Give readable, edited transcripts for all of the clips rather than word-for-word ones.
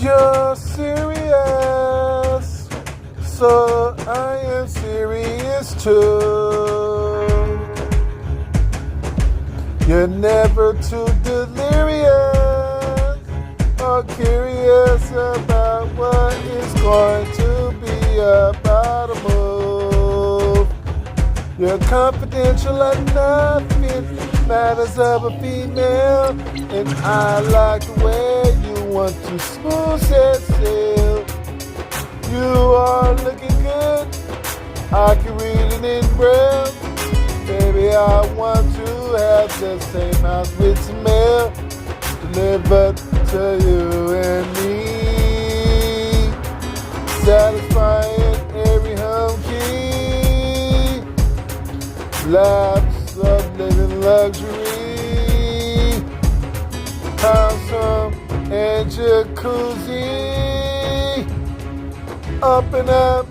You're serious, so I am serious too. You're never too delirious or curious about what is going to be about a move. You're confidential enough in matters of a female, and I like the way you want to smooth set sail. You are looking good, I can read it in braille. Baby, I want to have the same house with some mail delivered to you and me, satisfying every home key. Laps of living luxury, house home and jacuzzi. Up and up,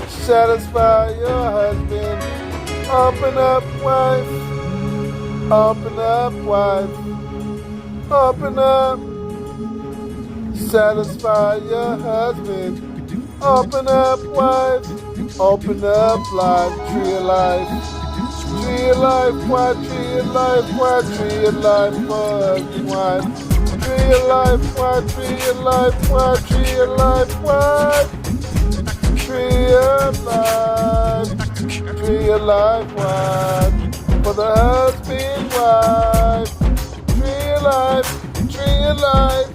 satisfy your husband. Up and up, wife. Up and up, wife. Up and up, satisfy your husband. Up and up, wife. Open up life, tree of life. Tree of life, why tree of life, why tree of life, husband, wife. Tree of life, why tree of life, why tree of life, why tree of life, tree of life, why for the husband, wife. Tree of life, tree of life.